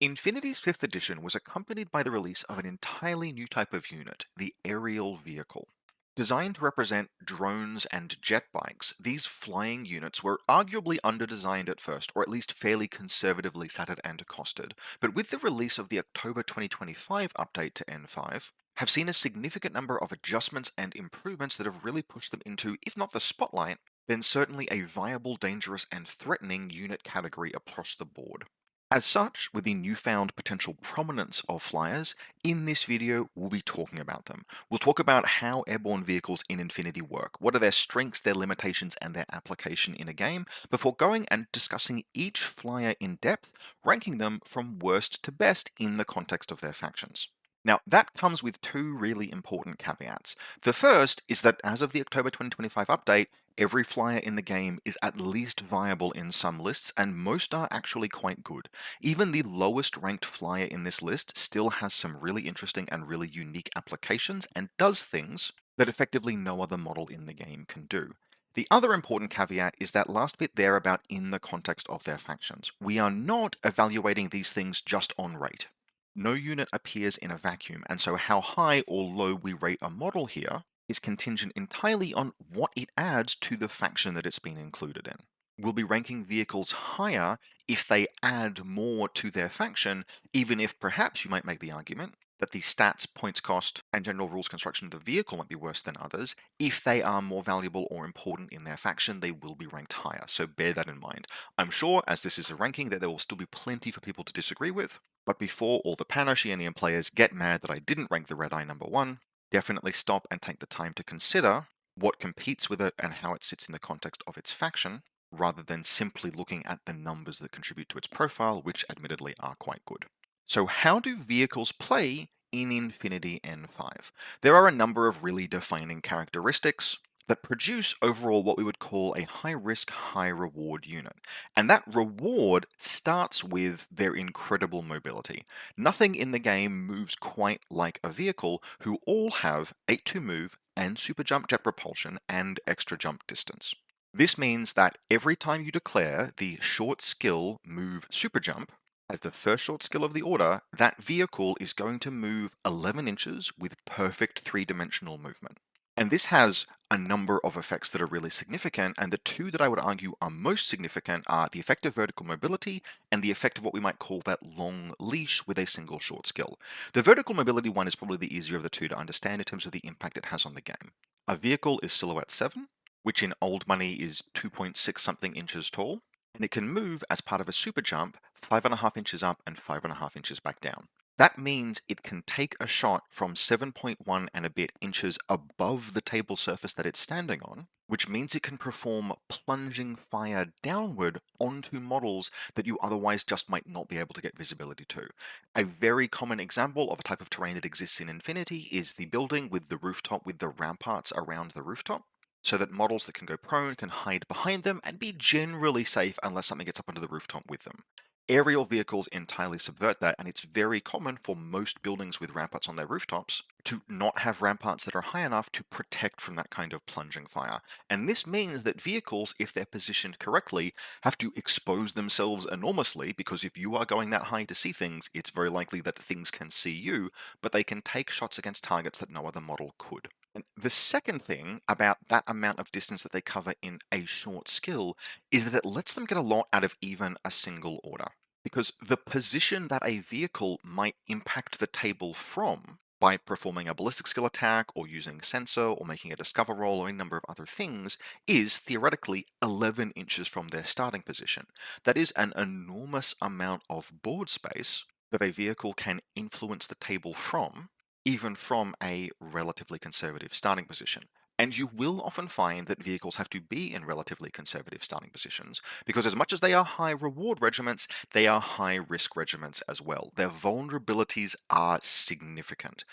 Infinity's 5th edition was accompanied by the release of an entirely new type of unit, the aerial vehicle. Designed to represent drones and jet bikes, these flying units were arguably underdesigned at first, or at least fairly conservatively satted and costed, but with the release of the October 2025 update to N5, have seen a significant number of adjustments and improvements that have really pushed them into, if not the spotlight, then certainly a viable, dangerous, and threatening unit category across the board. As such, with the newfound potential prominence of flyers, in this video we'll be talking about them. We'll talk about how airborne vehicles in Infinity work, what are their strengths, their limitations, and their application in a game, before going and discussing each flyer in depth, ranking them from worst to best in the context of their factions. Now, that comes with two really important caveats. The first is that as of the October 2025 update, every flyer in the game is at least viable in some lists, and most are actually quite good. Even the lowest ranked flyer in this list still has some really interesting and really unique applications and does things that effectively no other model in the game can do. The other important caveat is that last bit there about in the context of their factions. We are not evaluating these things just on rate. No unit appears in a vacuum, and so how high or low we rate a model here is contingent entirely on what it adds to the faction that it's been included in. We'll be ranking vehicles higher if they add more to their faction, even if perhaps you might make the argument that the stats, points cost, and general rules construction of the vehicle might be worse than others. If they are more valuable or important in their faction, they will be ranked higher, so bear that in mind. I'm sure, as this is a ranking, that there will still be plenty for people to disagree with, but before all the Panoshianian players get mad that I didn't rank the Redeye number 1, definitely stop and take the time to consider what competes with it and how it sits in the context of its faction, rather than simply looking at the numbers that contribute to its profile, which admittedly are quite good. So how do vehicles play in Infinity N5? There are a number of really defining characteristics that produce overall what we would call a high-risk, high-reward unit. And that reward starts with their incredible mobility. Nothing in the game moves quite like a vehicle, who all have 8-2 move and super jump jet propulsion and extra jump distance. This means that every time you declare the short skill move super jump as the first short skill of the order, that vehicle is going to move 11 inches with perfect three-dimensional movement. And this has a number of effects that are really significant, and the two that I would argue are most significant are the effect of vertical mobility and the effect of what we might call that long leash with a single short skill. The vertical mobility one is probably the easier of the two to understand in terms of the impact it has on the game. A vehicle is silhouette 7, which in old money is 2.6 something inches tall, and it can move as part of a super jump 5.5 inches up and 5.5 inches back down. That means it can take a shot from 7.1 and a bit inches above the table surface that it's standing on, which means it can perform plunging fire downward onto models that you otherwise just might not be able to get visibility to. A very common example of a type of terrain that exists in Infinity is the building with the rooftop with the ramparts around the rooftop, so that models that can go prone can hide behind them and be generally safe unless something gets up onto the rooftop with them. Aerial vehicles entirely subvert that, and it's very common for most buildings with ramparts on their rooftops to not have ramparts that are high enough to protect from that kind of plunging fire. And this means that vehicles, if they're positioned correctly, have to expose themselves enormously, because if you are going that high to see things, it's very likely that things can see you, but they can take shots against targets that no other model could. And the second thing about that amount of distance that they cover in a short skill is that it lets them get a lot out of even a single order. Because the position that a vehicle might impact the table from by performing a ballistic skill attack or using sensor or making a discover roll or a number of other things is theoretically 11 inches from their starting position. That is an enormous amount of board space that a vehicle can influence the table from, even from a relatively conservative starting position. And you will often find that vehicles have to be in relatively conservative starting positions, because as much as they are high reward regiments, they are high risk regiments as well. Their vulnerabilities are significant.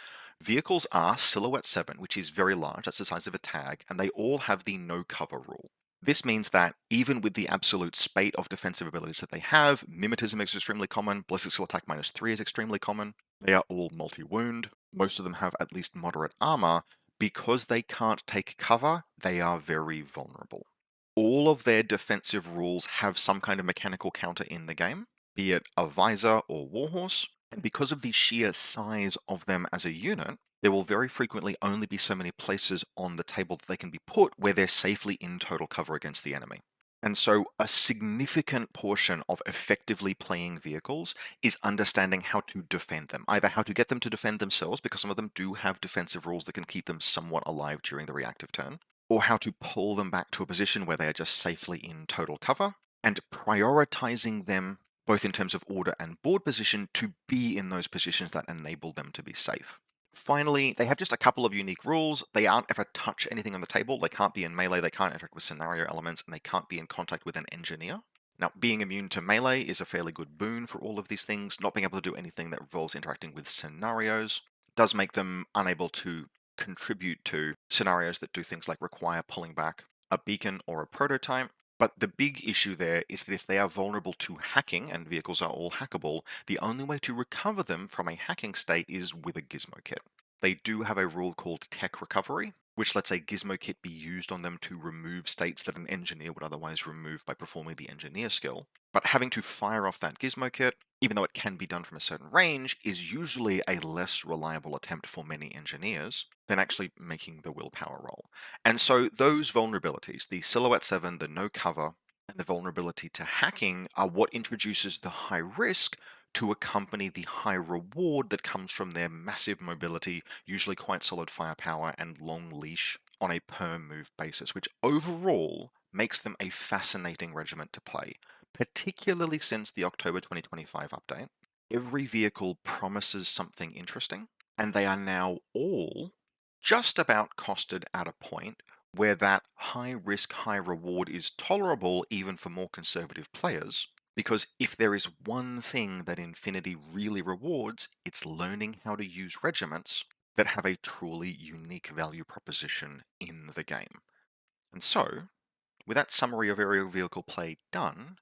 Vehicles are silhouette 7, which is very large, that's the size of a tag, and they all have the no cover rule. This means that even with the absolute spate of defensive abilities that they have, mimetism is extremely common, ballistic skill attack -3 is extremely common, they are all multi-wound, most of them have at least moderate armor. Because they can't take cover, they are very vulnerable. All of their defensive rules have some kind of mechanical counter in the game, be it a visor or warhorse, and because of the sheer size of them as a unit, there will very frequently only be so many places on the table that they can be put where they're safely in total cover against the enemy. And so a significant portion of effectively playing vehicles is understanding how to defend them, either how to get them to defend themselves, because some of them do have defensive rules that can keep them somewhat alive during the reactive turn, or how to pull them back to a position where they are just safely in total cover, and prioritizing them both in terms of order and board position to be in those positions that enable them to be safe. Finally, they have just a couple of unique rules. They aren't ever touch anything on the table. They can't be in melee, they can't interact with scenario elements, and they can't be in contact with an engineer. Now, being immune to melee is a fairly good boon for all of these things. Not being able to do anything that involves interacting with scenarios does make them unable to contribute to scenarios that do things like require pulling back a beacon or a prototype. But the big issue there is that if they are vulnerable to hacking, and vehicles are all hackable, the only way to recover them from a hacking state is with a gizmo kit. They do have a rule called tech recovery, which lets a gizmo kit be used on them to remove states that an engineer would otherwise remove by performing the engineer skill. But having to fire off that gizmo kit, even though it can be done from a certain range, is usually a less reliable attempt for many engineers than actually making the willpower roll. And so those vulnerabilities, the Silhouette 7, the no cover, and the vulnerability to hacking are what introduces the high risk to accompany the high reward that comes from their massive mobility, usually quite solid firepower, and long leash on a per move basis, which overall makes them a fascinating regiment to play, particularly since the October 2025 update. Every vehicle promises something interesting, and they are now all just about costed at a point where that high risk, high reward is tolerable even for more conservative players. Because if there is one thing that Infinity really rewards, it's learning how to use regiments that have a truly unique value proposition in the game. And so, with that summary of aerial vehicle play done,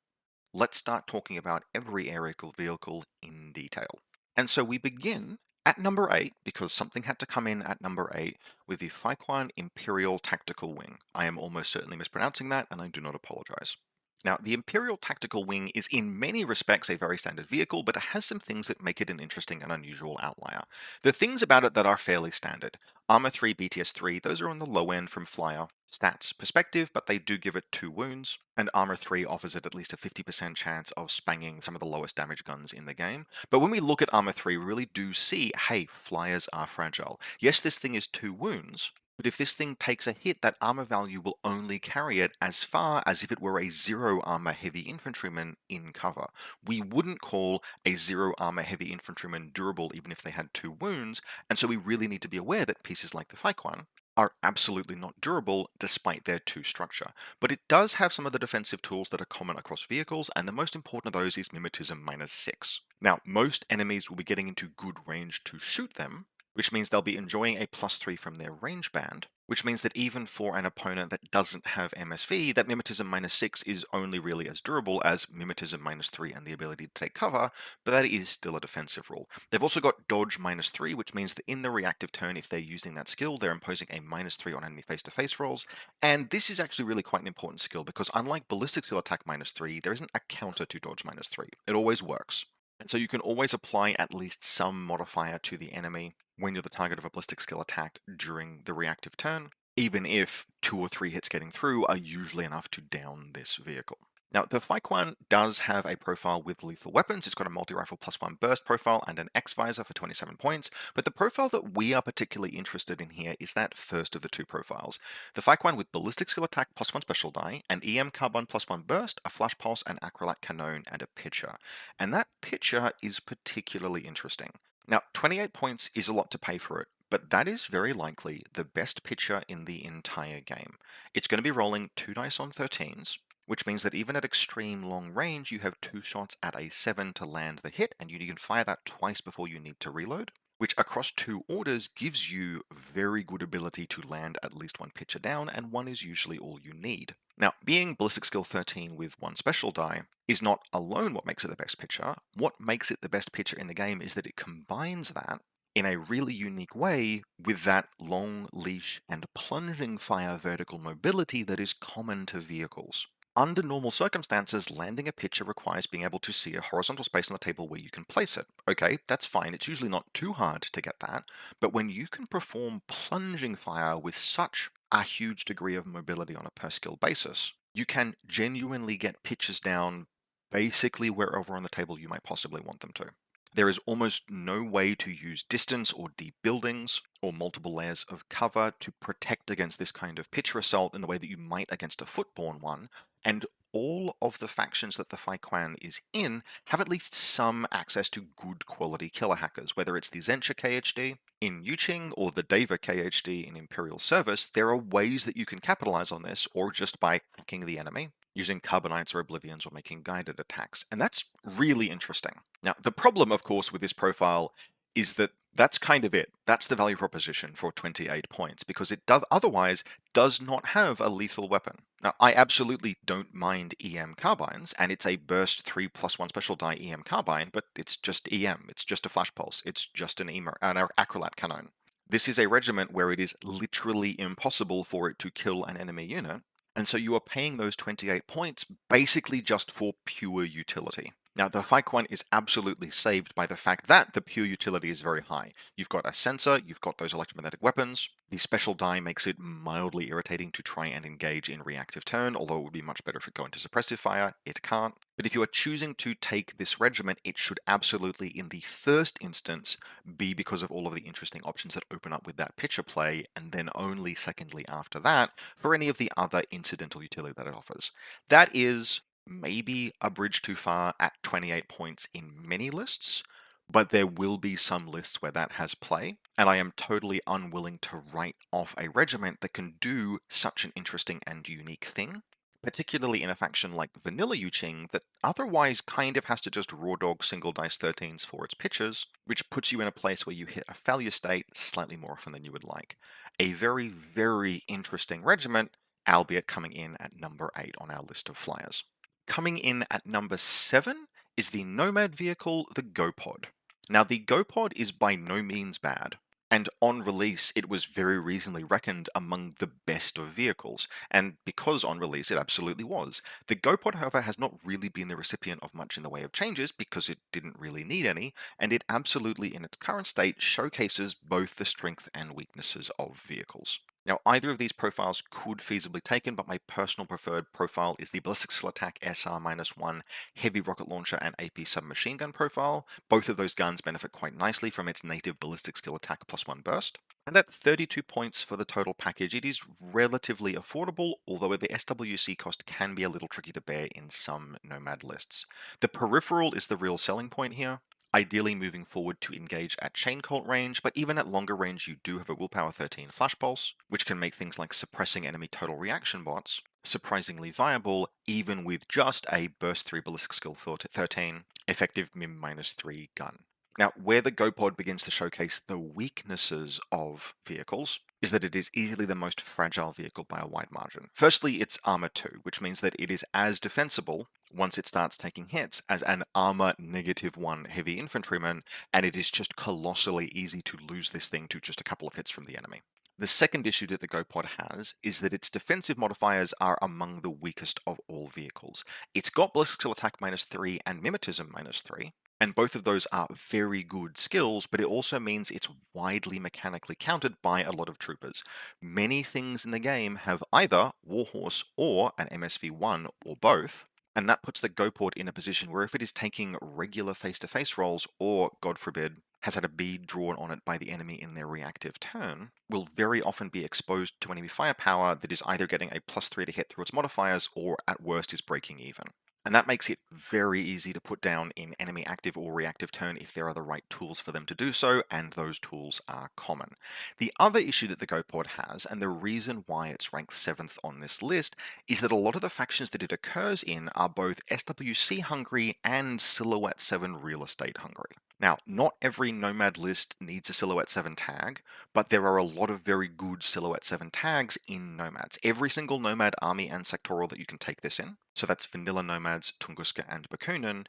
let's start talking about every aerial vehicle in detail. And so we begin at number 8, because something had to come in at number 8, with the Feiquan Imperial Tactical Wing. I am almost certainly mispronouncing that, and I do not apologize. Now, the Imperial Tactical Wing is in many respects a very standard vehicle, but it has some things that make it an interesting and unusual outlier. The things about it that are fairly standard: Armor 3, BTS 3, those are on the low end from Flyer stats perspective, but they do give it 2 wounds, and Armor 3 offers it at least a 50% chance of spanging some of the lowest damage guns in the game. But when we look at Armor 3, we really do see, hey, Flyers are fragile. Yes, this thing is 2 wounds, but if this thing takes a hit, that armor value will only carry it as far as if it were a 0 armor heavy infantryman in cover. We wouldn't call a 0 armor heavy infantryman durable even if they had 2 wounds, and so we really need to be aware that pieces like the Feiquan are absolutely not durable despite their 2 structure. But it does have some of the defensive tools that are common across vehicles, and the most important of those is Mimetism -6. Now, most enemies will be getting into good range to shoot them, which means they'll be enjoying a +3 from their range band, which means that even for an opponent that doesn't have MSV, that Mimetism -6 is only really as durable as Mimetism -3 and the ability to take cover, but that is still a defensive rule. They've also got Dodge -3, which means that in the reactive turn, if they're using that skill, they're imposing a -3 on enemy face-to-face rolls, and this is actually really quite an important skill, because unlike Ballistic Skill Attack -3, there isn't a counter to Dodge -3. It always works. And so you can always apply at least some modifier to the enemy when you're the target of a ballistic skill attack during the reactive turn, even if 2 or 3 hits getting through are usually enough to down this vehicle. Now, the Feiquan does have a profile with lethal weapons. It's got a multi-rifle +1 burst profile and an X-Visor for 27 points, but the profile that we are particularly interested in here is that first of the 2 profiles. The Feiquan with ballistic skill attack +1 special die, an EM carbine +1 burst, a flash pulse, an acrylate cannon, and a pitcher. And that pitcher is particularly interesting. Now, 28 points is a lot to pay for it, but that is very likely the best pitcher in the entire game. It's going to be rolling 2 dice on 13s, which means that even at extreme long range, you have 2 shots at a 7 to land the hit, and you can fire that twice before you need to reload, which across 2 orders gives you very good ability to land at least 1 pitcher down, and 1 is usually all you need. Now, being Ballistic Skill 13 with 1 special die is not alone what makes it the best pitcher. What makes it the best pitcher in the game is that it combines that in a really unique way with that long leash and plunging fire vertical mobility that is common to vehicles. under normal circumstances, landing a picture requires being able to see a horizontal space on the table where you can place it. Okay, that's fine. It's usually not too hard to get that. But when you can perform plunging fire with such a huge degree of mobility on a per skill basis, you can genuinely get pictures down basically wherever on the table you might possibly want them to. There is almost no way to use distance or deep buildings or multiple layers of cover to protect against this kind of picture assault in the way that you might against a footborne one, and all of the factions that the Feiquan is in have at least some access to good quality killer hackers, whether it's the Zensha KHD in Yuqing or the Deva KHD in Imperial service. There are ways that you can capitalize on this, or just by hacking the enemy, using Carbonites or Oblivions or making guided attacks, and that's really interesting. Now, the problem, of course, with this profile is that that's kind of it. That's the value proposition for 28 points, because it otherwise does not have a lethal weapon. Now, I absolutely don't mind EM carbines, and it's a burst 3+1 special die EM carbine, but it's just EM. It's just a flash pulse. It's just an acrolat cannon. This is a regiment where it is literally impossible for it to kill an enemy unit, and so you are paying those 28 points basically just for pure utility. Now, the Feiquan is absolutely saved by the fact that the pure utility is very high. You've got a sensor, you've got those electromagnetic weapons. The special die makes it mildly irritating to try and engage in reactive turn, although it would be much better if it go into suppressive fire. It can't. But if you are choosing to take this regiment, it should absolutely, in the first instance, be because of all of the interesting options that open up with that picture play, and then only secondly after that for any of the other incidental utility that it offers. That is maybe a bridge too far at 28 points in many lists, but there will be some lists where that has play, and I am totally unwilling to write off a regiment that can do such an interesting and unique thing, particularly in a faction like Vanilla Yuqing that otherwise kind of has to just raw dog single dice 13s for its pitches, which puts you in a place where you hit a failure state slightly more often than you would like. A very, very interesting regiment, albeit coming in at number 8 on our list of flyers. Coming in at number 7 is the Nomad vehicle, the Go-Pod. Now, the Go-Pod is by no means bad, and on release it was very reasonably reckoned among the best of vehicles, and because on release it absolutely was. The Go-Pod, however, has not really been the recipient of much in the way of changes because it didn't really need any, and it absolutely in its current state showcases both the strength and weaknesses of vehicles. Now, either of these profiles could feasibly be taken, but my personal preferred profile is the Ballistic Skill Attack SR-1 Heavy Rocket Launcher and AP Submachine Gun profile. Both of those guns benefit quite nicely from its native Ballistic Skill Attack +1 burst. And at 32 points for the total package, it is relatively affordable, although the SWC cost can be a little tricky to bear in some Nomad lists. The peripheral is the real selling point here. Ideally moving forward to engage at chain colt range, but even at longer range you do have a willpower 13 flash pulse, which can make things like suppressing enemy total reaction bots surprisingly viable, even with just a burst 3 ballistic skill 13 effective mim -3 gun. Now, where the Go-Pod begins to showcase the weaknesses of vehicles is that it is easily the most fragile vehicle by a wide margin. Firstly, it's armor 2, which means that it is as defensible once it starts taking hits as an armor -1 heavy infantryman, and it is just colossally easy to lose this thing to just a couple of hits from the enemy. The second issue that the Go-Pod has is that its defensive modifiers are among the weakest of all vehicles. It's got Ballistic Skill Attack -3 and Mimetism -3, and both of those are very good skills, but it also means it's widely mechanically countered by a lot of troopers. Many things in the game have either Warhorse or an MSV1 or both, and that puts the Go-Pod in a position where if it is taking regular face-to-face rolls, or, God forbid, has had a bead drawn on it by the enemy in their reactive turn, will very often be exposed to enemy firepower that is either getting a +3 to hit through its modifiers, or at worst is breaking even. And that makes it very easy to put down in enemy active or reactive turn if there are the right tools for them to do so, and those tools are common. The other issue that the Go-Pod has, and the reason why it's ranked 7th on this list, is that a lot of the factions that it occurs in are both SWC hungry and Silhouette 7 real estate hungry. Now, not every Nomad list needs a Silhouette 7 tag, but there are a lot of very good Silhouette 7 tags in Nomads. Every single Nomad army and sectoral that you can take this in, so that's Vanilla Nomads, Tunguska, and Bakunin,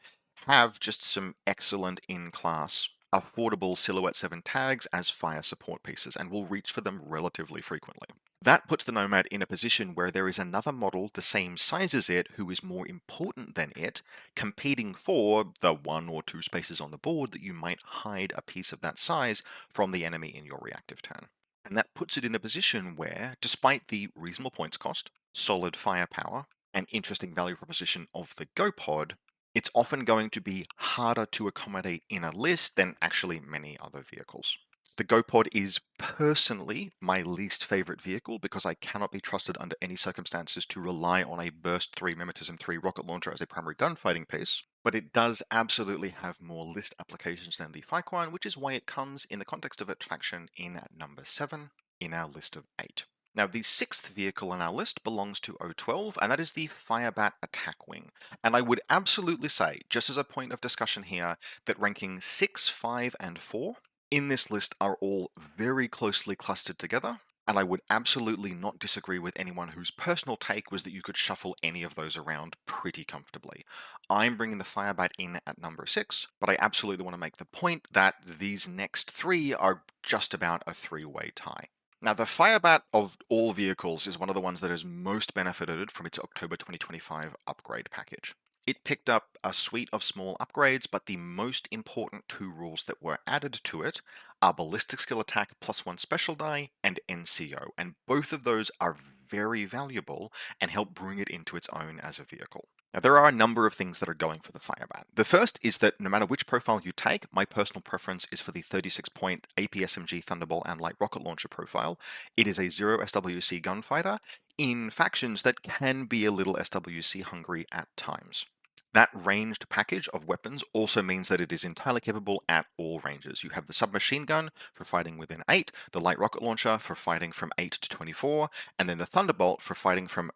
have just some excellent in-class, affordable Silhouette 7 tags as fire support pieces, and will reach for them relatively frequently. That puts the Nomad in a position where there is another model the same size as it who is more important than it, competing for the 1 or 2 spaces on the board that you might hide a piece of that size from the enemy in your reactive turn. And that puts it in a position where, despite the reasonable points cost, solid firepower, and interesting value proposition of the Go-Pod, it's often going to be harder to accommodate in a list than actually many other vehicles. The Go-Pod is personally my least favorite vehicle because I cannot be trusted under any circumstances to rely on a Burst 3 Mimetism 3 rocket launcher as a primary gunfighting piece, but it does absolutely have more list applications than the Feiquan, which is why it comes in the context of its faction in at number 7 in our list of 8. Now, the 6th vehicle on our list belongs to O12, and that is the Firebat Attack Wing. And I would absolutely say, just as a point of discussion here, that ranking 6, 5, and 4 in this list are all very closely clustered together, and I would absolutely not disagree with anyone whose personal take was that you could shuffle any of those around pretty comfortably. I'm bringing the Firebat in at number 6, but I absolutely want to make the point that these next 3 are just about a 3-way tie. Now, the Firebat of all vehicles is one of the ones that has most benefited from its October 2025 upgrade package. It picked up a suite of small upgrades, but the most important 2 rules that were added to it are Ballistic Skill Attack +1 Special Die and NCO, and both of those are very valuable and help bring it into its own as a vehicle. Now, there are a number of things that are going for the Firebat. The first is that no matter which profile you take, my personal preference is for the 36-point APSMG Thunderbolt and Light Rocket Launcher profile. It is a 0 SWC gunfighter in factions that can be a little SWC hungry at times. That ranged package of weapons also means that it is entirely capable at all ranges. You have the submachine gun for fighting within 8, the light rocket launcher for fighting from 8 to 24, and then the Thunderbolt for fighting from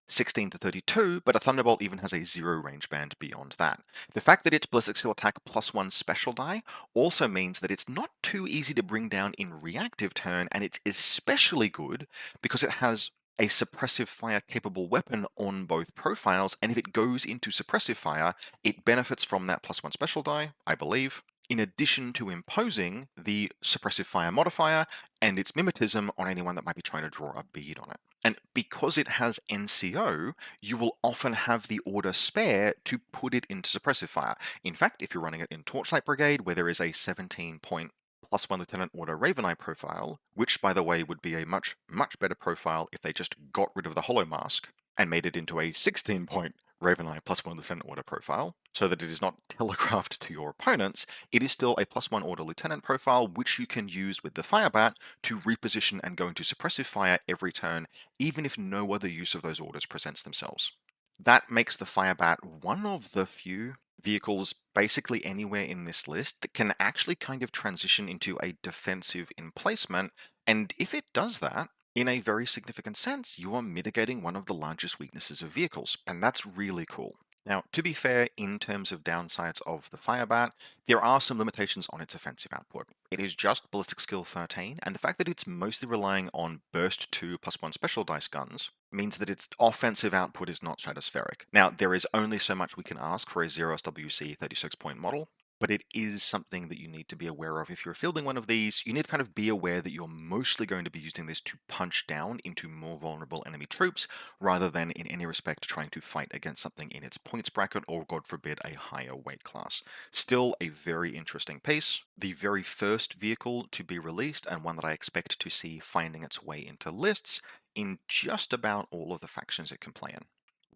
16 to 32, but a Thunderbolt even has a 0 range band beyond that. The fact that it's Ballistic Skill Attack +1 Special Die also means that it's not too easy to bring down in reactive turn, and it's especially good because it has a suppressive fire capable weapon on both profiles, and if it goes into suppressive fire, it benefits from that +1 Special Die, I believe, in addition to imposing the suppressive fire modifier and its mimetism on anyone that might be trying to draw a bead on it. And because it has NCO, you will often have the order spare to put it into suppressive fire. In fact, if you're running it in Torchlight Brigade, where there is a 17-point +1 Lieutenant Order Raveneye profile, which, by the way, would be a much, much better profile if they just got rid of the Hollow Mask and made it into a 16-point Raveneye +1 Lieutenant Order profile, so that it is not telegraphed to your opponents, it is still a +1 Order Lieutenant profile, which you can use with the Firebat to reposition and go into suppressive fire every turn, even if no other use of those orders presents themselves. That makes the Firebat one of the few vehicles basically anywhere in this list that can actually kind of transition into a defensive emplacement, and if it does that, in a very significant sense, you are mitigating one of the largest weaknesses of vehicles, and that's really cool. Now, to be fair, in terms of downsides of the Firebat, there are some limitations on its offensive output. It is just Ballistic Skill 13, and the fact that it's mostly relying on Burst 2 +1 Special Dice guns means that its offensive output is not stratospheric. Now, there is only so much we can ask for a 0 SWC 36-point model, but it is something that you need to be aware of. If you're fielding one of these, you need to kind of be aware that you're mostly going to be using this to punch down into more vulnerable enemy troops, rather than in any respect trying to fight against something in its points bracket or, God forbid, a higher weight class. Still a very interesting piece. The very first vehicle to be released, and one that I expect to see finding its way into lists in just about all of the factions it can play in.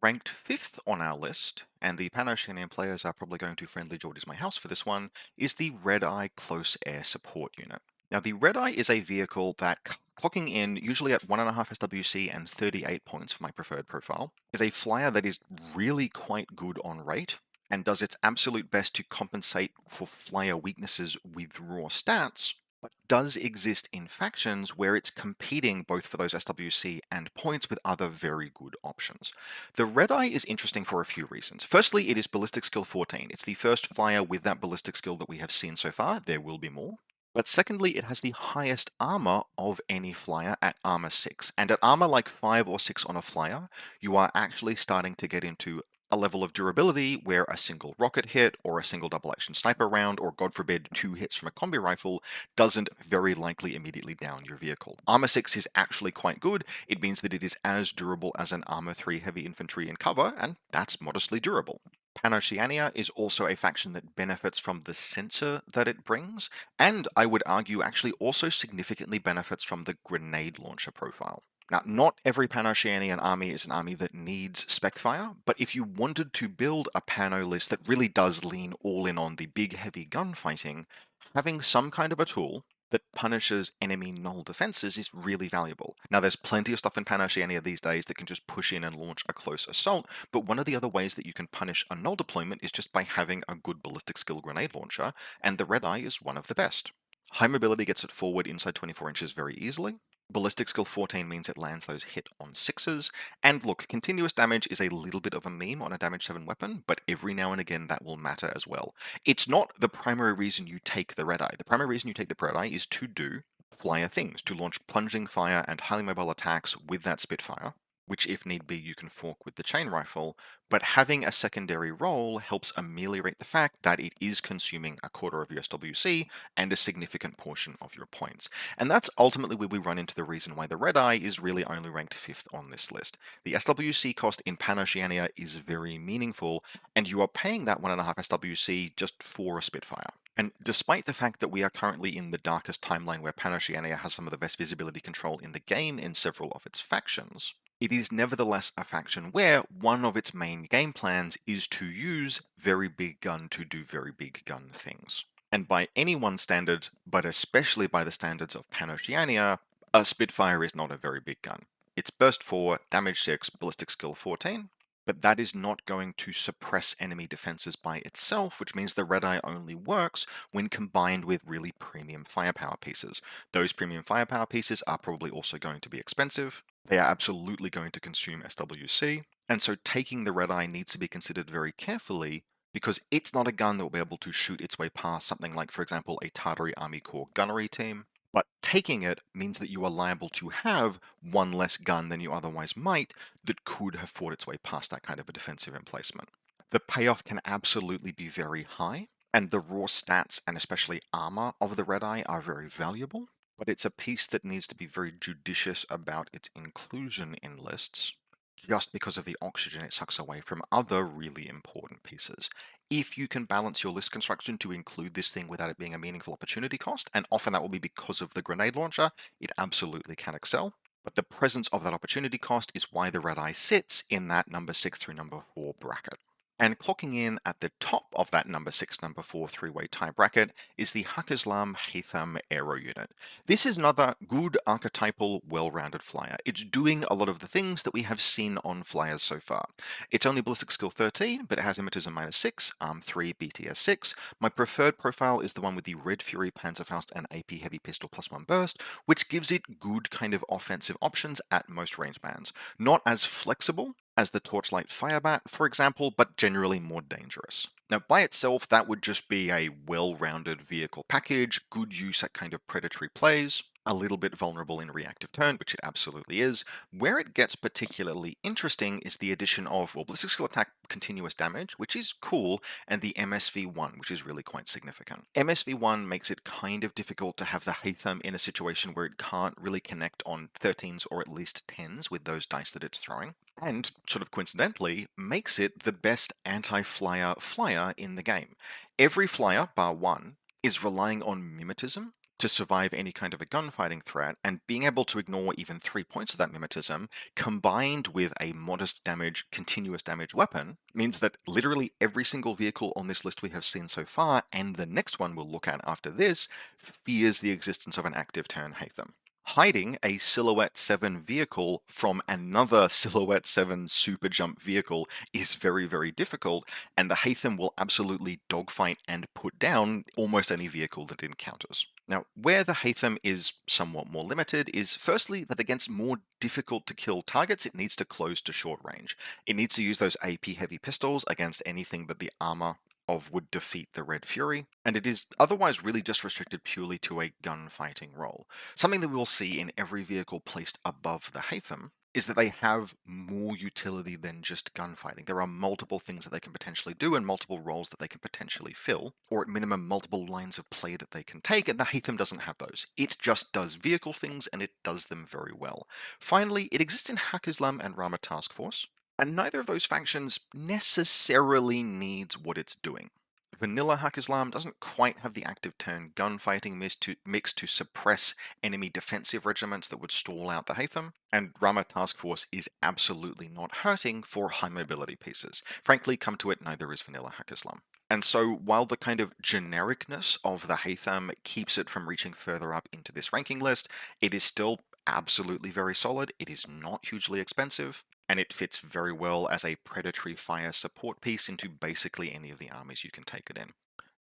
Ranked 5th on our list, and the Pan-Oceanian players are probably going to friendly George's my house for this one, is the Redeye Close Air Support Unit. Now, the Redeye is a vehicle that, clocking in usually at 1.5 SWC and 38 points for my preferred profile, is a flyer that is really quite good on rate, and does its absolute best to compensate for flyer weaknesses with raw stats, but does exist in factions where it's competing both for those SWC and points with other very good options. The Redeye is interesting for a few reasons. Firstly, it is Ballistic Skill 14. It's the first flyer with that ballistic skill that we have seen so far. There will be more. But secondly, it has the highest armor of any flyer at armor 6. And at armor like 5 or 6 on a flyer, you are actually starting to get into a level of durability where a single rocket hit or a single double-action sniper round or, God forbid, 2 hits from a combi rifle doesn't very likely immediately down your vehicle. Armor 6 is actually quite good. It means that it is as durable as an Armor 3 heavy infantry in cover, and that's modestly durable. Pan-Oceania is also a faction that benefits from the sensor that it brings, and I would argue actually also significantly benefits from the grenade launcher profile. Now, not every Pan-Oceanian army is an army that needs spec-fire, but if you wanted to build a Pano list that really does lean all in on the big heavy gunfighting, having some kind of a tool that punishes enemy null defenses is really valuable. Now, there's plenty of stuff in Pan-Oceania these days that can just push in and launch a close assault, but one of the other ways that you can punish a null deployment is just by having a good ballistic skill grenade launcher, and the Redeye is one of the best. High mobility gets it forward inside 24 inches very easily. Ballistic skill 14 means it lands those hit on 6s, and look, continuous damage is a little bit of a meme on a damage 7 weapon, but every now and again that will matter as well. It's not the primary reason you take the Redeye. The primary reason you take the Redeye is to do flyer things, to launch plunging fire and highly mobile attacks with that Spitfire, which if need be you can fork with the chain rifle, but having a secondary role helps ameliorate the fact that it is consuming a quarter of your SWC and a significant portion of your points. And that's ultimately where we run into the reason why the Redeye is really only ranked 5th on this list. The SWC cost in Pan-Oceania is very meaningful, and you are paying that 1.5 SWC just for a Spitfire. And despite the fact that we are currently in the darkest timeline where Pan-Oceania has some of the best visibility control in the game in several of its factions, it is nevertheless a faction where one of its main game plans is to use very big gun to do very big gun things. And by anyone's standards, but especially by the standards of Pan-Oceania, a Spitfire is not a very big gun. It's burst 4, damage 6, ballistic skill 14, but that is not going to suppress enemy defenses by itself, which means the Redeye only works when combined with really premium firepower pieces. Those premium firepower pieces are probably also going to be expensive. They are absolutely going to consume SWC, and so taking the Redeye needs to be considered very carefully because it's not a gun that will be able to shoot its way past something like, for example, a Tartary Army Corps gunnery team. But taking it means that you are liable to have one less gun than you otherwise might that could have fought its way past that kind of a defensive emplacement. The payoff can absolutely be very high, and the raw stats and especially armor of the Redeye are very valuable, but it's a piece that needs to be very judicious about its inclusion in lists, just because of the oxygen it sucks away from other really important pieces. If you can balance your list construction to include this thing without it being a meaningful opportunity cost, and often that will be because of the grenade launcher, it absolutely can excel. But the presence of that opportunity cost is why the Redeye sits in that number 6 through number 4 bracket. And clocking in at the top of that number 6, number 4 three-way tie bracket is the Haqqislam Haytham Aero-unit. This is another good archetypal, well-rounded flyer. It's doing a lot of the things that we have seen on flyers so far. It's only ballistic skill 13, but it has emitters -6, arm 3, BTS 6. My preferred profile is the one with the Red Fury Panzerfaust and AP Heavy Pistol +1 burst, which gives it good kind of offensive options at most range bands. Not as flexible as the Torchlight Firebat, for example, but generally more dangerous. Now, by itself, that would just be a well-rounded vehicle package, good use at kind of predatory plays, a little bit vulnerable in reactive turn, which it absolutely is. Where it gets particularly interesting is the addition of, well, ballistic skill attack continuous damage, which is cool, and the MSV1, which is really quite significant. MSV1 makes it kind of difficult to have the Haytham in a situation where it can't really connect on 13s or at least 10s with those dice that it's throwing, and sort of coincidentally makes it the best anti-flyer flyer in the game. Every flyer, bar one, is relying on mimetism to survive any kind of a gunfighting threat, and being able to ignore even 3 points of that mimetism, combined with a modest damage, continuous damage weapon, means that literally every single vehicle on this list we have seen so far, and the next one we'll look at after this, fears the existence of an active turn Haytham. Hiding a Silhouette 7 vehicle from another Silhouette 7 super jump vehicle is very, very difficult, and the Haytham will absolutely dogfight and put down almost any vehicle that it encounters. Now, where the Haytham is somewhat more limited is firstly that against more difficult to kill targets, it needs to close to short range. It needs to use those AP heavy pistols against anything that the armor of would defeat the Red Fury, and it is otherwise really just restricted purely to a gunfighting role. Something that we will see in every vehicle placed above the Haytham is that they have more utility than just gunfighting. There are multiple things that they can potentially do and multiple roles that they can potentially fill, or at minimum multiple lines of play that they can take, and the Haytham doesn't have those. It just does vehicle things and it does them very well. Finally, it exists in Haqqislam and Rama Task Force, and neither of those factions necessarily needs what it's doing. Vanilla Haqqislam doesn't quite have the active turn gunfighting mix to suppress enemy defensive regiments that would stall out the Haytham, and Rama Task Force is absolutely not hurting for high mobility pieces. Frankly, come to it, neither is Vanilla Haqqislam. And so, while the kind of genericness of the Haytham keeps it from reaching further up into this ranking list, it is still absolutely very solid. It is not hugely expensive, and it fits very well as a predatory fire support piece into basically any of the armies you can take it in.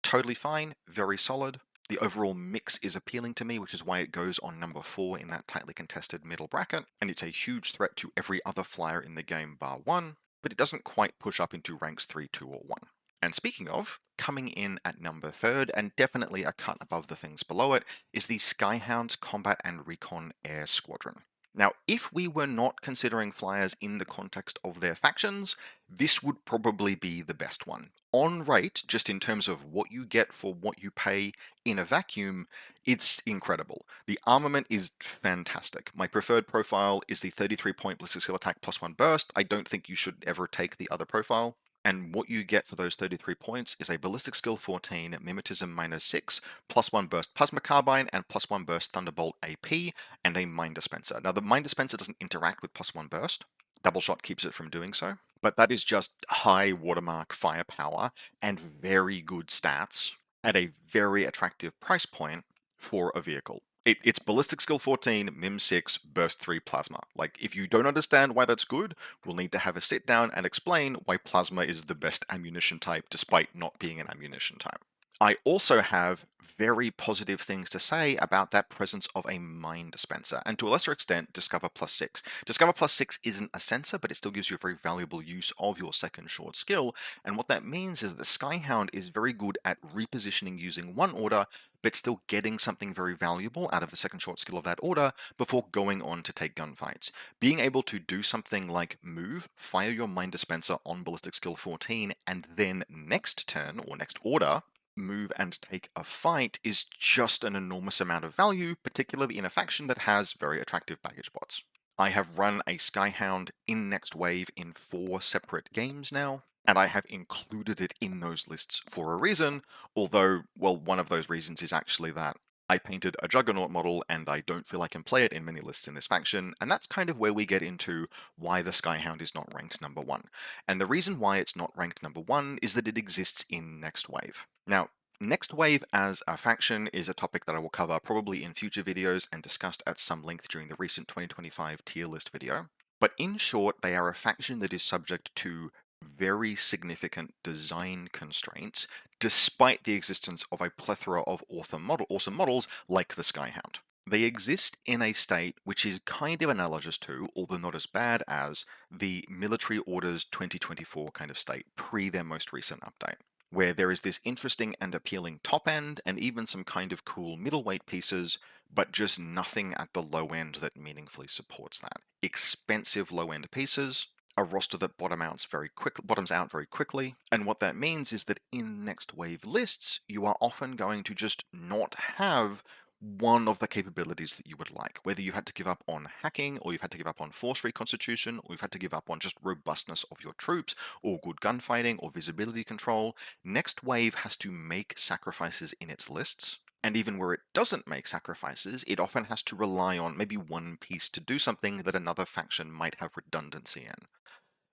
Totally fine, very solid. The overall mix is appealing to me, which is why it goes on number 4 in that tightly contested middle bracket, and it's a huge threat to every other flyer in the game bar 1, but it doesn't quite push up into ranks 3, 2, or 1. And speaking of, coming in at number 3rd, and definitely a cut above the things below it, is the Skyhound Combat and Recon Air Squadron. Now, if we were not considering flyers in the context of their factions, this would probably be the best one. On rate, just in terms of what you get for what you pay in a vacuum, it's incredible. The armament is fantastic. My preferred profile is the 33-point ballistic skill attack +1 burst. I don't think you should ever take the other profile. And what you get for those 33 points is a ballistic skill 14, mimetism -6, +1 burst plasma carbine, and +1 burst thunderbolt AP, and a mine dispenser. Now, the mine dispenser doesn't interact with +1 burst. Double shot keeps it from doing so, but that is just high watermark firepower and very good stats at a very attractive price point for a vehicle. It's ballistic skill 14, mim 6, burst 3 plasma. Like, if you don't understand why that's good, we'll need to have a sit down and explain why plasma is the best ammunition type despite not being an ammunition type. I also have very positive things to say about that presence of a mine dispenser, and to a lesser extent, Discover +6. Discover +6 isn't a sensor, but it still gives you a very valuable use of your second short skill, and what that means is that Skyhound is very good at repositioning using one order, but still getting something very valuable out of the second short skill of that order before going on to take gunfights. Being able to do something like move, fire your mine dispenser on ballistic skill 14, and then next turn, or next order, move and take a fight is just an enormous amount of value, particularly in a faction that has very attractive baggage bots. I have run a Skyhound in Next Wave in 4 separate games now, and I have included it in those lists for a reason, although, well, one of those reasons is actually that I painted a Juggernaut model and I don't feel I can play it in many lists in this faction, and that's kind of where we get into why the Skyhound is not ranked number 1. And the reason why it's not ranked number 1 is that it exists in Next Wave. Now, Next Wave as a faction is a topic that I will cover probably in future videos and discussed at some length during the recent 2025 tier list video. But in short, they are a faction that is subject to very significant design constraints, despite the existence of a plethora of awesome models like the Skyhound. They exist in a state which is kind of analogous to, although not as bad as, the Military Orders 2024 kind of state, pre their most recent update, where there is this interesting and appealing top end and even some kind of cool middleweight pieces, but just nothing at the low end that meaningfully supports that. Expensive low end pieces, a roster that bottoms out very quickly, and what that means is that in Next Wave lists, you are often going to just not have one of the capabilities that you would like, whether you had to give up on hacking, or you've had to give up on force reconstitution, or you've had to give up on just robustness of your troops, or good gunfighting, or visibility control. Next Wave has to make sacrifices in its lists, and even where it doesn't make sacrifices, it often has to rely on maybe one piece to do something that another faction might have redundancy in.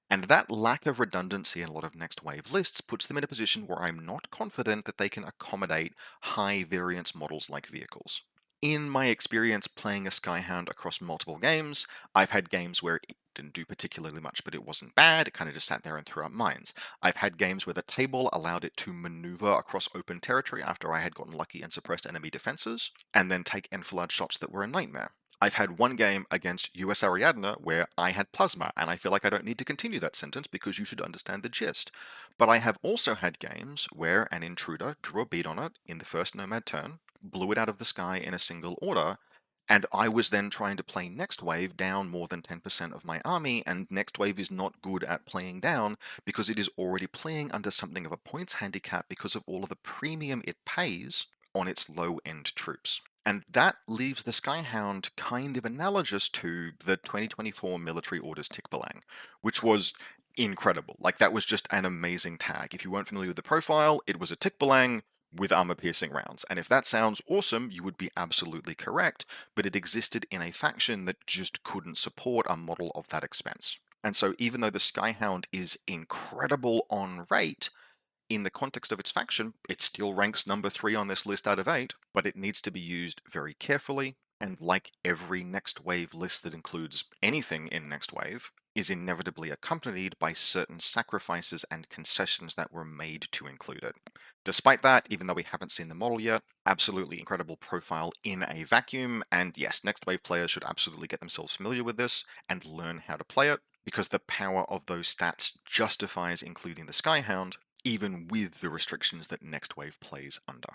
And that lack of redundancy in a lot of Next Wave lists puts them in a position where I'm not confident that they can accommodate high variance models like vehicles. In my experience playing a Skyhound across multiple games, I've had games where it didn't do particularly much, but it wasn't bad. It kind of just sat there and threw up mines. I've had games where the table allowed it to maneuver across open territory after I had gotten lucky and suppressed enemy defenses, and then take enfilade shots that were a nightmare. I've had one game against US Ariadne where I had plasma, and I feel like I don't need to continue that sentence because you should understand the gist. But I have also had games where an intruder drew a bead on it in the first Nomad turn, blew it out of the sky in a single order, And I was then trying to play Next Wave down more than 10% of my army, and Next Wave is not good at playing down because it is already playing under something of a points handicap because of all of the premium it pays on its low-end troops. And that leaves the Skyhound kind of analogous to the 2024 Military Orders Tikbalang, which was incredible. Like, that was just an amazing tag. If you weren't familiar with the profile, it was a Tikbalang with armor-piercing rounds. And if that sounds awesome, you would be absolutely correct, but it existed in a faction that just couldn't support a model of that expense. And so even though the Skyhound is incredible on rate, in the context of its faction, it still ranks number 3 on this list out of 8, but it needs to be used very carefully, and like every Next Wave list that includes anything in Next Wave, is inevitably accompanied by certain sacrifices and concessions that were made to include it. Despite that, even though we haven't seen the model yet, absolutely incredible profile in a vacuum, and yes, Next Wave players should absolutely get themselves familiar with this and learn how to play it, because the power of those stats justifies including the Skyhound, even with the restrictions that Next Wave plays under.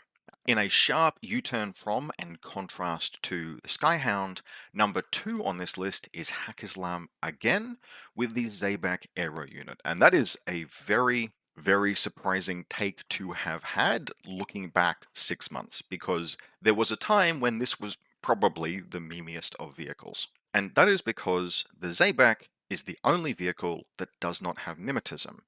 In a sharp U-turn from and contrast to the Skyhound, number 2 on this list is Haqqislam again with the Zaybek Aero-unit. And that is a very, very surprising take to have had looking back 6 months, because there was a time when this was probably the memeiest of vehicles. And that is because the Zaybek is the only vehicle that does not have mimetism.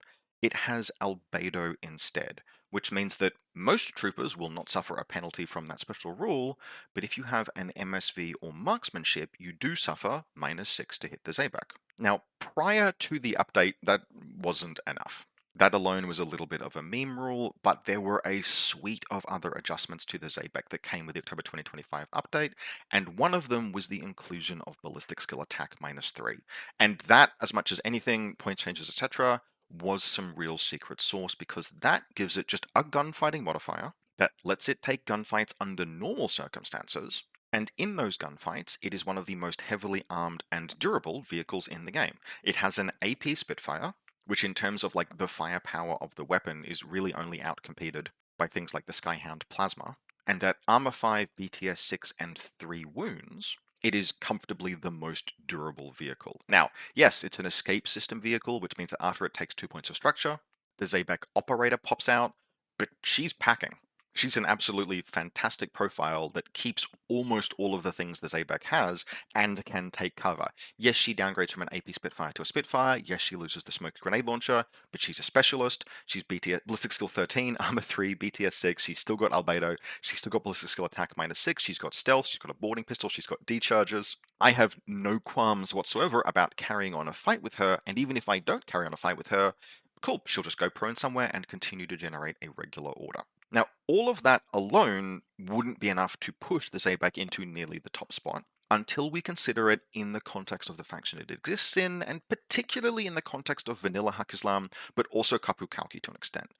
It has albedo instead, which means that most troopers will not suffer a penalty from that special rule, but if you have an MSV or marksmanship, you do suffer -6 to hit the Zaybek. Now, prior to the update, that wasn't enough. That alone was a little bit of a meme rule, but there were a suite of other adjustments to the Zaybek that came with the October 2025 update, and one of them was the inclusion of ballistic skill attack -3. And that, as much as anything, point changes, etc., was some real secret sauce, because that gives it just a gunfighting modifier that lets it take gunfights under normal circumstances, and in those gunfights, it is one of the most heavily armed and durable vehicles in the game. It has an AP Spitfire, which in terms of like the firepower of the weapon is really only outcompeted by things like the Skyhound Plasma, and at Armor 5, BTS 6, and 3 wounds, it is comfortably the most durable vehicle. Now, yes, it's an escape system vehicle, which means that after it takes 2 points of structure, the Zaybek operator pops out, but she's packing. She's an absolutely fantastic profile that keeps almost all of the things the Zaybek has and can take cover. Yes, she downgrades from an AP Spitfire to a Spitfire. Yes, she loses the smoke grenade launcher, but she's a specialist. She's BTS ballistic skill 13, armor 3, BTS 6. She's still got albedo. She's still got ballistic skill attack -6. She's got stealth. She's got a boarding pistol. She's got decharges. I have no qualms whatsoever about carrying on a fight with her, and even if I don't carry on a fight with her, cool, she'll just go prone somewhere and continue to generate a regular order. Now, all of that alone wouldn't be enough to push the Zaybek into nearly the top spot until we consider it in the context of the faction it exists in, and particularly in the context of vanilla Haqqislam, but also Kapu Kalki to an extent.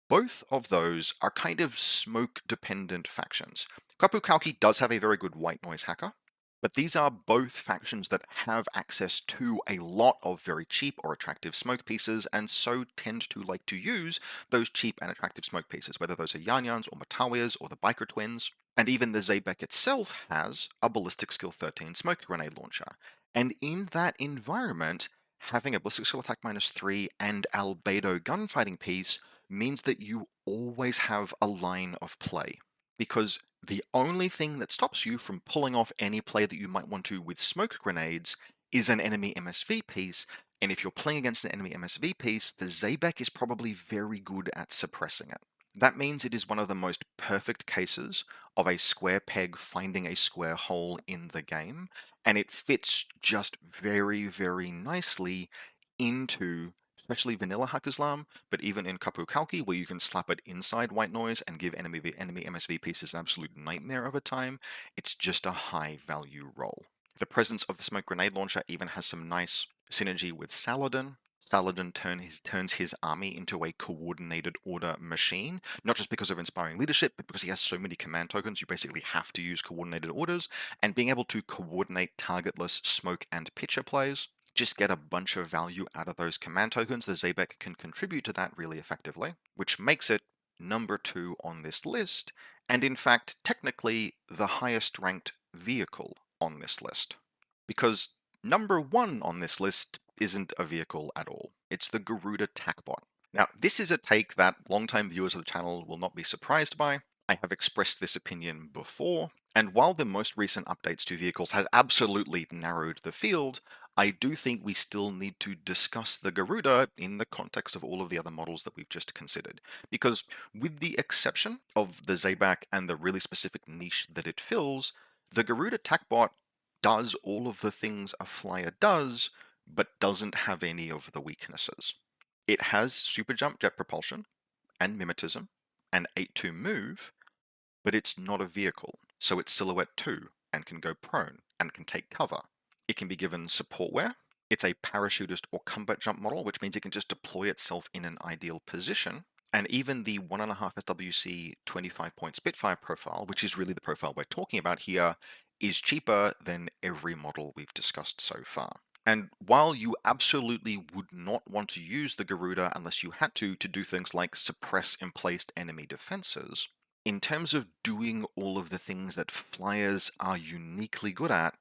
Both of those are kind of smoke-dependent factions. Kapu Kalki does have a very good white noise hacker, but these are both factions that have access to a lot of very cheap or attractive smoke pieces, and so tend to like to use those cheap and attractive smoke pieces, whether those are Yanyans or Matawiyas or the Biker Twins. And even the Zaybek itself has a ballistic skill 13 smoke grenade launcher. And in that environment, having a ballistic skill attack -3 and albedo gunfighting piece means that you always have a line of play, because the only thing that stops you from pulling off any play that you might want to with smoke grenades is an enemy MSV piece, and if you're playing against an enemy MSV piece, the Zaybek is probably very good at suppressing it. That means it is one of the most perfect cases of a square peg finding a square hole in the game, and it fits just very, very nicely into especially vanilla Haqqislam, but even in Kapu Kalki, where you can slap it inside white noise and give enemy MSV pieces an absolute nightmare of a time, it's just a high value roll. The presence of the smoke grenade launcher even has some nice synergy with Saladin. Saladin turns his army into a coordinated order machine, not just because of inspiring leadership, but because he has so many command tokens, you basically have to use coordinated orders, and being able to coordinate targetless smoke and pitcher plays, just get a bunch of value out of those command tokens. The Zaybek can contribute to that really effectively, which makes it number 2 on this list, and in fact, technically the highest ranked vehicle on this list. Because number 1 on this list isn't a vehicle at all. It's the Garuda Tacbot. Now, this is a take that long-time viewers of the channel will not be surprised by. I have expressed this opinion before, and while the most recent updates to vehicles has absolutely narrowed the field, I do think we still need to discuss the Garuda in the context of all of the other models that we've just considered. Because with the exception of the Zaybek and the really specific niche that it fills, the Garuda Tacbot does all of the things a flyer does, but doesn't have any of the weaknesses. It has super jump jet propulsion, and mimetism, and 8-2 move, but it's not a vehicle, so it's silhouette 2, and can go prone, and can take cover. It can be given support wear. It's a parachutist or combat jump model, which means it can just deploy itself in an ideal position. And even the 1.5 SWC 25-point Spitfire profile, which is really the profile we're talking about here, is cheaper than every model we've discussed so far. And while you absolutely would not want to use the Garuda unless you had to do things like suppress emplaced enemy defenses, in terms of doing all of the things that flyers are uniquely good at,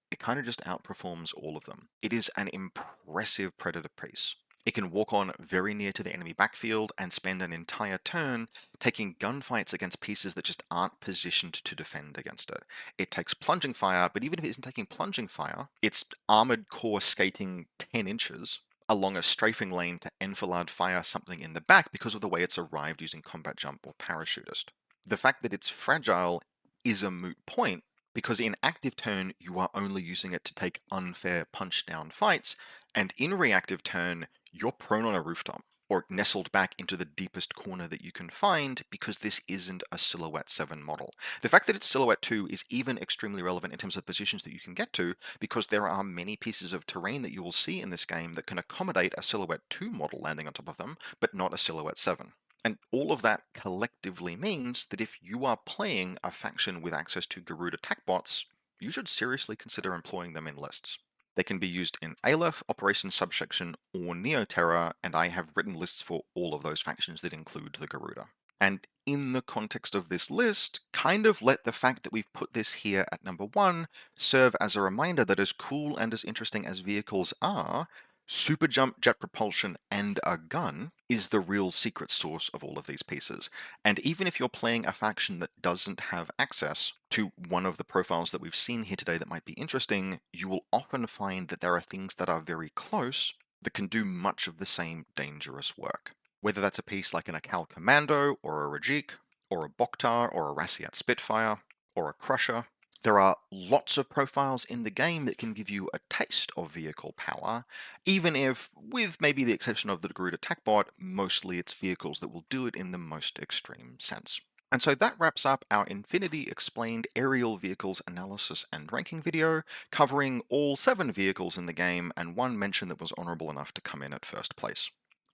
it kind of just outperforms all of them. It is an impressive predator piece. It can walk on very near to the enemy backfield and spend an entire turn taking gunfights against pieces that just aren't positioned to defend against it. It takes plunging fire, but even if it isn't taking plunging fire, it's armored core skating 10 inches along a strafing lane to enfilade fire something in the back because of the way it's arrived using combat jump or parachutist. The fact that it's fragile is a moot point, because in active turn you are only using it to take unfair punch down fights, and in reactive turn you're prone on a rooftop or nestled back into the deepest corner that you can find, because this isn't a Silhouette 7 model. The fact that it's Silhouette 2 is even extremely relevant in terms of positions that you can get to, because there are many pieces of terrain that you will see in this game that can accommodate a Silhouette 2 model landing on top of them, but not a Silhouette 7. And all of that collectively means that if you are playing a faction with access to Garuda Tacbots, you should seriously consider employing them in lists. They can be used in Aleph, Operation Subsection, or Neoterra, and I have written lists for all of those factions that include the Garuda. And in the context of this list, kind of let the fact that we've put this here at number 1 serve as a reminder that as cool and as interesting as vehicles are, super jump, jet propulsion, and a gun is the real secret source of all of these pieces. And even if you're playing a faction that doesn't have access to one of the profiles that we've seen here today that might be interesting, you will often find that there are things that are very close that can do much of the same dangerous work. Whether that's a piece like an Akal Commando, or a Rajik, or a Bokhtar, or a Rassiat Spitfire, or a Crusher. There are lots of profiles in the game that can give you a taste of vehicle power, even if, with maybe the exception of the Garuda Tacbot, mostly it's vehicles that will do it in the most extreme sense. And so that wraps up our Infinity Explained Aerial Vehicles Analysis and Ranking video, covering all 7 vehicles in the game and one mention that was honorable enough to come in at first place.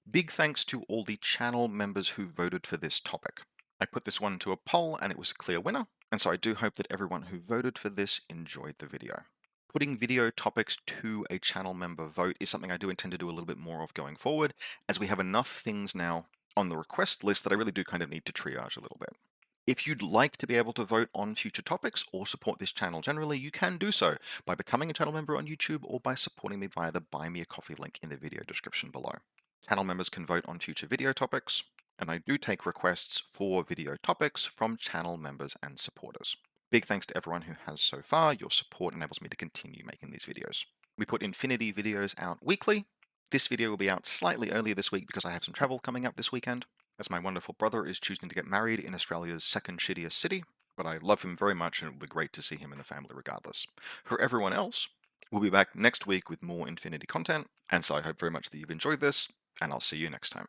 Big thanks to all the channel members who voted for this topic. I put this one to a poll and it was a clear winner, and so I do hope that everyone who voted for this enjoyed the video. Putting video topics to a channel member vote is something I do intend to do a little bit more of going forward, as we have enough things now on the request list that I really do kind of need to triage a little bit. If you'd like to be able to vote on future topics or support this channel generally, you can do so by becoming a channel member on YouTube or by supporting me via the Buy Me a Coffee link in the video description below. Channel members can vote on future video topics, and I do take requests for video topics from channel members and supporters. Big thanks to everyone who has so far. Your support enables me to continue making these videos. We put Infinity videos out weekly. This video will be out slightly earlier this week because I have some travel coming up this weekend, as my wonderful brother is choosing to get married in Australia's second shittiest city, but I love him very much and it will be great to see him in the family regardless. For everyone else, we'll be back next week with more Infinity content, and so I hope very much that you've enjoyed this, and I'll see you next time.